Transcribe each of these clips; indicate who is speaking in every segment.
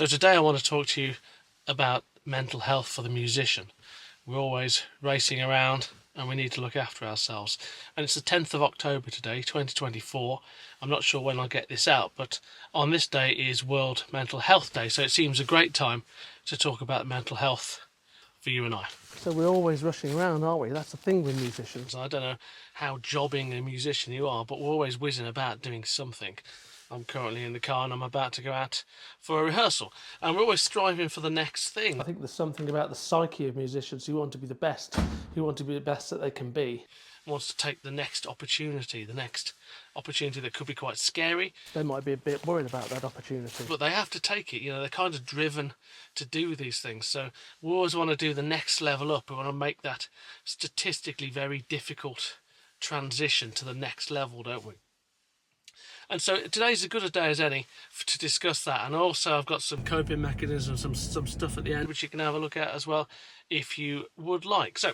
Speaker 1: So today I want to talk to you about mental health for the musician. We're always racing around and we need to look after ourselves. And it's the 10th of October today, 2024. I'm not sure when I'll get this out, but on this day is World Mental Health Day, so it seems a great time to talk about mental health for you and I.
Speaker 2: So we're always rushing around, aren't we? That's the thing with musicians.
Speaker 1: I don't know how jobbing a musician you are, but we're always whizzing about doing something. I'm currently in the car and I'm about to go out for a rehearsal. And we're always striving for the next thing.
Speaker 2: I think there's something about the psyche of musicians who want to be the best, who want to be the best that they can be.
Speaker 1: Wants to take the next opportunity that could be quite scary.
Speaker 2: They might be a bit worried about that opportunity.
Speaker 1: But they have to take it, they're kind of driven to do these things. So we always want to do the next level up. We want to make that statistically very difficult transition to the next level, don't we? And so today's as good a day as any to discuss that. And also I've got some coping mechanisms, some stuff at the end which you can have a look at as well if you would like. So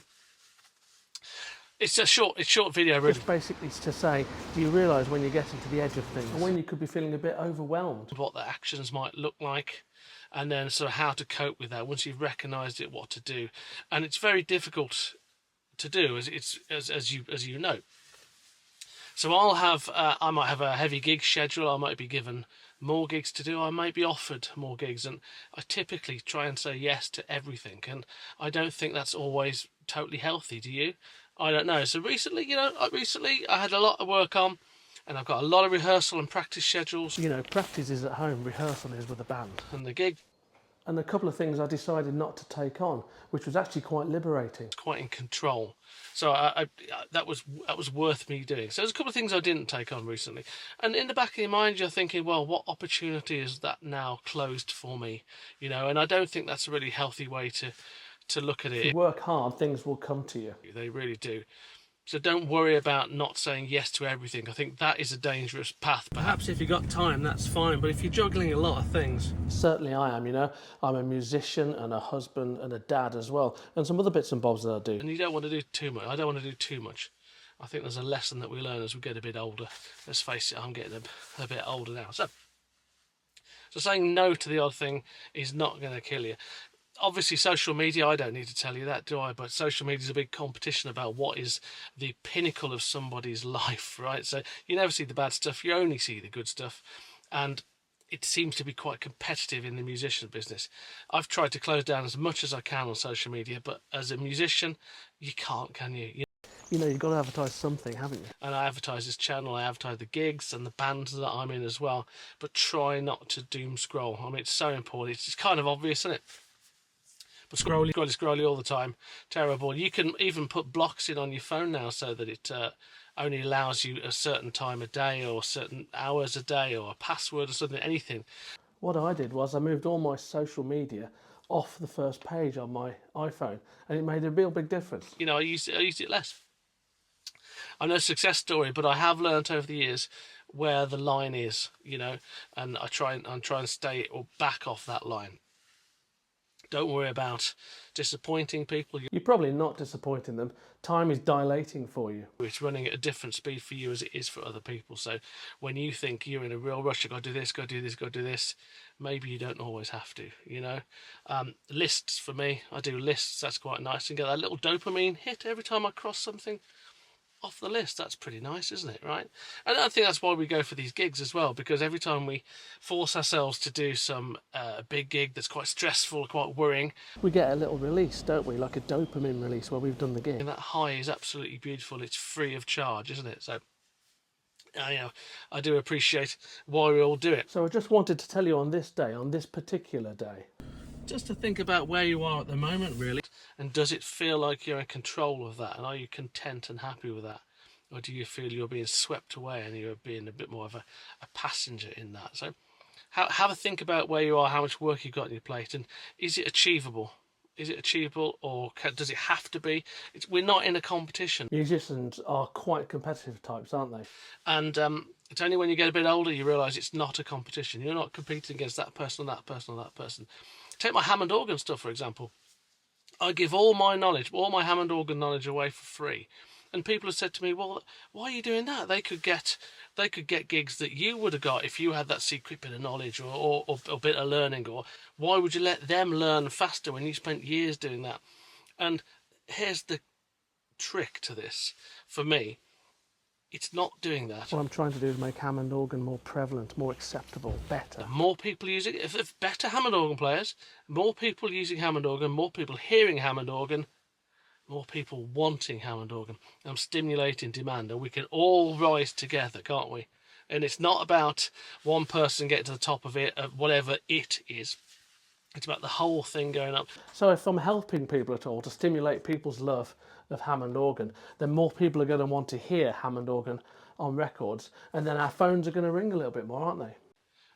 Speaker 1: it's a short video really.
Speaker 2: Just basically to say, do you realise when you're getting to the edge of things and when you could be feeling a bit overwhelmed?
Speaker 1: What the actions might look like, and then sort of how to cope with that once you've recognised it, what to do. And it's very difficult to do, as you know. So I might have a heavy gig schedule, I might be given more gigs to do, I might be offered more gigs, and I typically try and say yes to everything, and I don't think that's always totally healthy, do you? I don't know. So recently I had a lot of work on, and I've got a lot of rehearsal and practice schedules.
Speaker 2: Practice is at home, rehearsal is with a band.
Speaker 1: And the gig.
Speaker 2: And a couple of things I decided not to take on, which was actually quite liberating.
Speaker 1: Quite in control. So that was worth me doing. So there's a couple of things I didn't take on recently. And in the back of your mind, you're thinking, well, what opportunity is that now closed for me? And I don't think that's a really healthy way to look at it.
Speaker 2: If you work hard, things will come to you.
Speaker 1: They really do. So don't worry about not saying yes to everything. I think that is a dangerous path. Perhaps if you've got time, that's fine. But if you're juggling a lot of things...
Speaker 2: Certainly I am, I'm a musician and a husband and a dad as well. And some other bits and bobs that I do.
Speaker 1: And you don't want to do too much. I don't want to do too much. I think there's a lesson that we learn as we get a bit older. Let's face it, I'm getting a bit older now. So saying no to the odd thing is not going to kill you. Obviously, social media, I don't need to tell you that, do I? But social media is a big competition about what is the pinnacle of somebody's life, right? So you never see the bad stuff, you only see the good stuff. And it seems to be quite competitive in the musician business. I've tried to close down as much as I can on social media, but as a musician, you can't, can you?
Speaker 2: You've got to advertise something, haven't you?
Speaker 1: And I advertise this channel, I advertise the gigs and the bands that I'm in as well. But try not to doom scroll. I mean, it's so important. It's kind of obvious, isn't it? But scrolly all the time, terrible. You can even put blocks in on your phone now so that it only allows you a certain time a day or certain hours a day or a password or something, anything.
Speaker 2: What I did was I moved all my social media off the first page on my iPhone, and it made a real big difference.
Speaker 1: I used it less. I'm no success story, but I have learnt over the years where the line is, and I try and stay or back off that line. Don't worry about disappointing people.
Speaker 2: You're probably not disappointing them. Time is dilating for you.
Speaker 1: It's running at a different speed for you as it is for other people. So when you think you're in a real rush, you've got to do this, got to do this, got to do this, maybe you don't always have to, Lists for me, I do lists. That's quite nice. And get that little dopamine hit every time I cross something off the list. That's pretty nice, isn't it, right? And I think that's why we go for these gigs as well, because every time we force ourselves to do some big gig that's quite stressful, quite worrying,
Speaker 2: we get a little release, don't we? Like a dopamine release where we've done the gig.
Speaker 1: And that high is absolutely beautiful. It's free of charge, isn't it? So I do appreciate why we all do it.
Speaker 2: So I just wanted to tell you on this day, on this particular day,
Speaker 1: just to think about where you are at the moment, really. And does it feel like you're in control of that? And are you content and happy with that? Or do you feel you're being swept away and you're being a bit more of a passenger in that? So have a think about where you are, how much work you've got on your plate, and is it achievable? Is it achievable, or does it have to be? We're not in a competition.
Speaker 2: Musicians are quite competitive types, aren't they?
Speaker 1: And it's only when you get a bit older you realise it's not a competition. You're not competing against that person or that person or that person. Take my Hammond organ stuff, for example. I give all my knowledge, all my Hammond organ knowledge away for free. And people have said to me, well, why are you doing that? They could get gigs that you would have got if you had that secret bit of knowledge or bit of learning. Or why would you let them learn faster when you spent years doing that? And here's the trick to this for me. It's not doing that.
Speaker 2: What I'm trying to do is make Hammond organ more prevalent, more acceptable, better.
Speaker 1: The more people using it, if better Hammond organ players, more people using Hammond organ, more people hearing Hammond organ, more people wanting Hammond organ. I'm stimulating demand, and we can all rise together, can't we? And it's not about one person getting to the top of it, whatever it is. It's about the whole thing going up.
Speaker 2: So if I'm helping people at all to stimulate people's love of Hammond organ, then more people are going to want to hear Hammond organ on records, and then our phones are going to ring a little bit more, aren't they?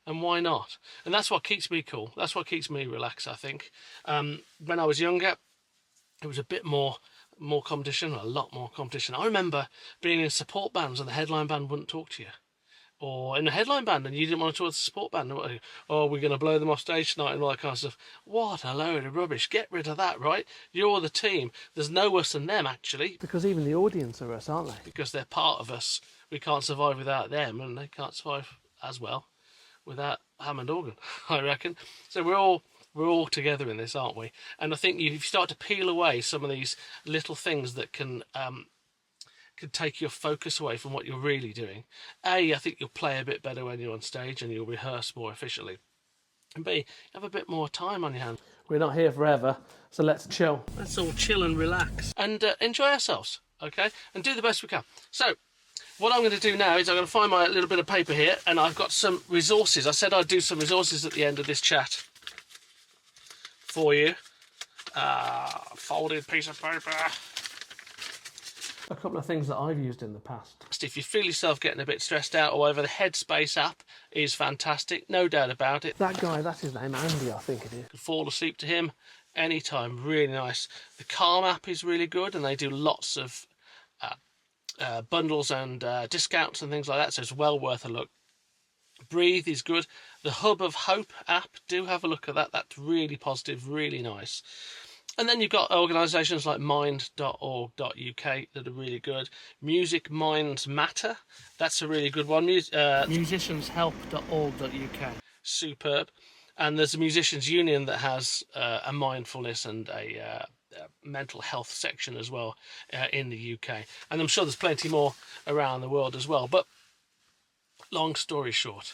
Speaker 1: And why not? And that's what keeps me cool. That's what keeps me relaxed, I think. When I was younger, it was a bit more competition, a lot more competition. I remember being in support bands and the headline band wouldn't talk to you. Or in a headline band and you didn't want to talk to the support band. Oh, we're going to blow them off stage tonight and all that kind of stuff. What a load of rubbish. Get rid of that, right? You're the team. There's no us and them, actually.
Speaker 2: Because even the audience are us, aren't they?
Speaker 1: Because they're part of us. We can't survive without them, and they can't survive as well without Hammond organ, I reckon. So we're all together in this, aren't we? And I think if you start to peel away some of these little things that can take your focus away from what you're really doing, I think you'll play a bit better when you're on stage and you'll rehearse more efficiently. And B, you have a bit more time on your hands.
Speaker 2: We're not here forever, so let's chill.
Speaker 1: Let's all chill and relax and enjoy ourselves, okay? And do the best we can. So, what I'm going to do now is I'm going to find my little bit of paper here, and I've got some resources. I said I'd do some resources at the end of this chat for you. Folded piece of paper.
Speaker 2: A couple of things that I've used in the past.
Speaker 1: If you feel yourself getting a bit stressed out or whatever, the Headspace app is fantastic, no doubt about it.
Speaker 2: That guy, that's his name, Andy, I think it is.
Speaker 1: You can fall asleep to him anytime, really nice. The Calm app is really good, and they do lots of bundles and discounts and things like that, so it's well worth a look. Breathe is good. The Hub of Hope app, do have a look at that. That's really positive, really nice. And then you've got organisations like mind.org.uk that are really good. Music Minds Matter, that's a really good one. Musicianshelp.org.uk, superb. And there's a Musicians Union that has a mindfulness and a mental health section as well in the UK. And I'm sure there's plenty more around the world as well. But long story short,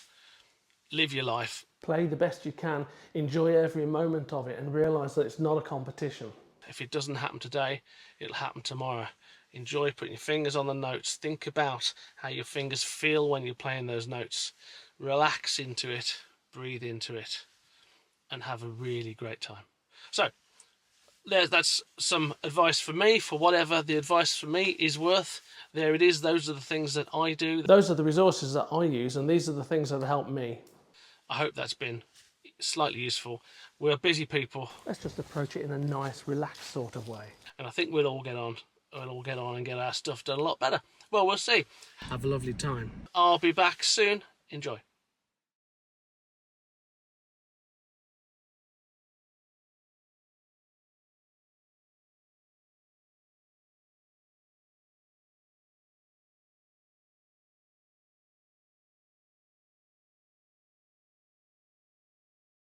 Speaker 1: live your life.
Speaker 2: Play the best you can, enjoy every moment of it, and realise that it's not a competition.
Speaker 1: If it doesn't happen today, it'll happen tomorrow. Enjoy putting your fingers on the notes. Think about how your fingers feel when you're playing those notes. Relax into it, breathe into it, and have a really great time. So, that's some advice for me, for whatever the advice for me is worth. There it is. Those are the things that I do.
Speaker 2: Those are the resources that I use, and these are the things that help me.
Speaker 1: I hope that's been slightly useful. We're busy people.
Speaker 2: Let's just approach it in a nice, relaxed sort of way.
Speaker 1: And I think we'll all get on. We'll all get on and get our stuff done a lot better. Well, we'll see. Have a lovely time. I'll be back soon. Enjoy.